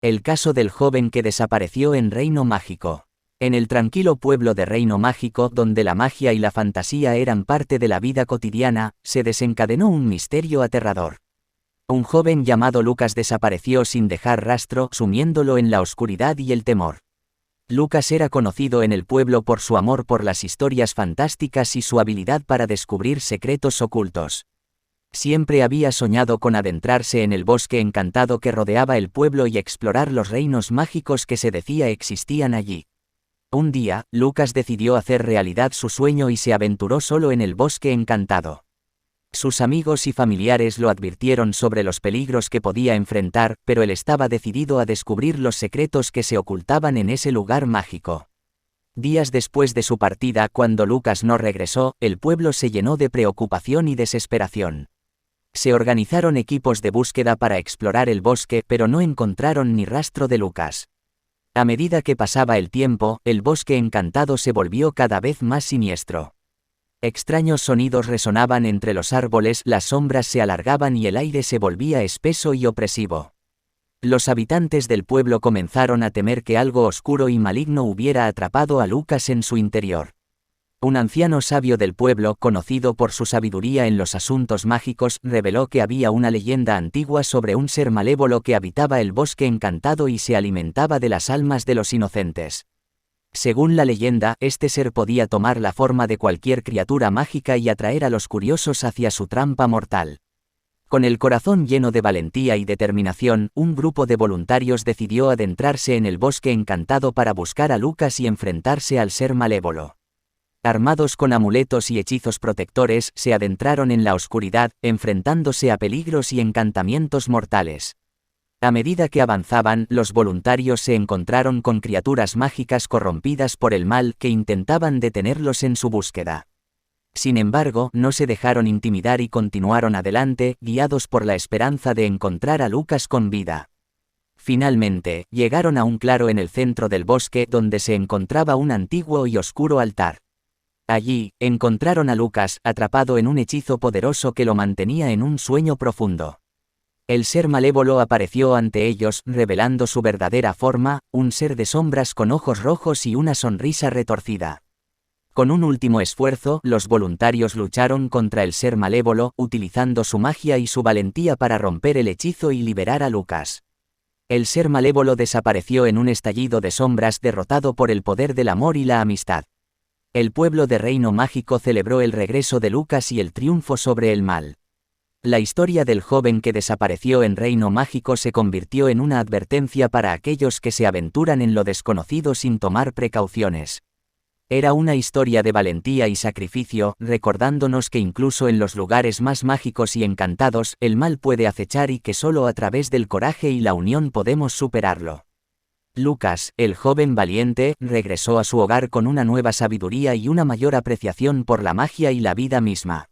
El caso del joven que desapareció en Reino Mágico. En el tranquilo pueblo de Reino Mágico, donde la magia y la fantasía eran parte de la vida cotidiana, se desencadenó un misterio aterrador. Un joven llamado Lucas desapareció sin dejar rastro, sumiéndolo en la oscuridad y el temor. Lucas era conocido en el pueblo por su amor por las historias fantásticas y su habilidad para descubrir secretos ocultos. Siempre había soñado con adentrarse en el bosque encantado que rodeaba el pueblo y explorar los reinos mágicos que se decía existían allí. Un día, Lucas decidió hacer realidad su sueño y se aventuró solo en el bosque encantado. Sus amigos y familiares lo advirtieron sobre los peligros que podía enfrentar, pero él estaba decidido a descubrir los secretos que se ocultaban en ese lugar mágico. Días después de su partida, cuando Lucas no regresó, el pueblo se llenó de preocupación y desesperación. Se organizaron equipos de búsqueda para explorar el bosque, pero no encontraron ni rastro de Lucas. A medida que pasaba el tiempo, el bosque encantado se volvió cada vez más siniestro. Extraños sonidos resonaban entre los árboles, las sombras se alargaban y el aire se volvía espeso y opresivo. Los habitantes del pueblo comenzaron a temer que algo oscuro y maligno hubiera atrapado a Lucas en su interior. Un anciano sabio del pueblo, conocido por su sabiduría en los asuntos mágicos, reveló que había una leyenda antigua sobre un ser malévolo que habitaba el bosque encantado y se alimentaba de las almas de los inocentes. Según la leyenda, este ser podía tomar la forma de cualquier criatura mágica y atraer a los curiosos hacia su trampa mortal. Con el corazón lleno de valentía y determinación, un grupo de voluntarios decidió adentrarse en el bosque encantado para buscar a Lucas y enfrentarse al ser malévolo. Armados con amuletos y hechizos protectores, se adentraron en la oscuridad, enfrentándose a peligros y encantamientos mortales. A medida que avanzaban, los voluntarios se encontraron con criaturas mágicas corrompidas por el mal que intentaban detenerlos en su búsqueda. Sin embargo, no se dejaron intimidar y continuaron adelante, guiados por la esperanza de encontrar a Lucas con vida. Finalmente, llegaron a un claro en el centro del bosque donde se encontraba un antiguo y oscuro altar. Allí, encontraron a Lucas, atrapado en un hechizo poderoso que lo mantenía en un sueño profundo. El ser malévolo apareció ante ellos, revelando su verdadera forma, un ser de sombras con ojos rojos y una sonrisa retorcida. Con un último esfuerzo, los voluntarios lucharon contra el ser malévolo, utilizando su magia y su valentía para romper el hechizo y liberar a Lucas. El ser malévolo desapareció en un estallido de sombras, derrotado por el poder del amor y la amistad. El pueblo de Reino Mágico celebró el regreso de Lucas y el triunfo sobre el mal. La historia del joven que desapareció en Reino Mágico se convirtió en una advertencia para aquellos que se aventuran en lo desconocido sin tomar precauciones. Era una historia de valentía y sacrificio, recordándonos que incluso en los lugares más mágicos y encantados, el mal puede acechar y que solo a través del coraje y la unión podemos superarlo. Lucas, el joven valiente, regresó a su hogar con una nueva sabiduría y una mayor apreciación por la magia y la vida misma.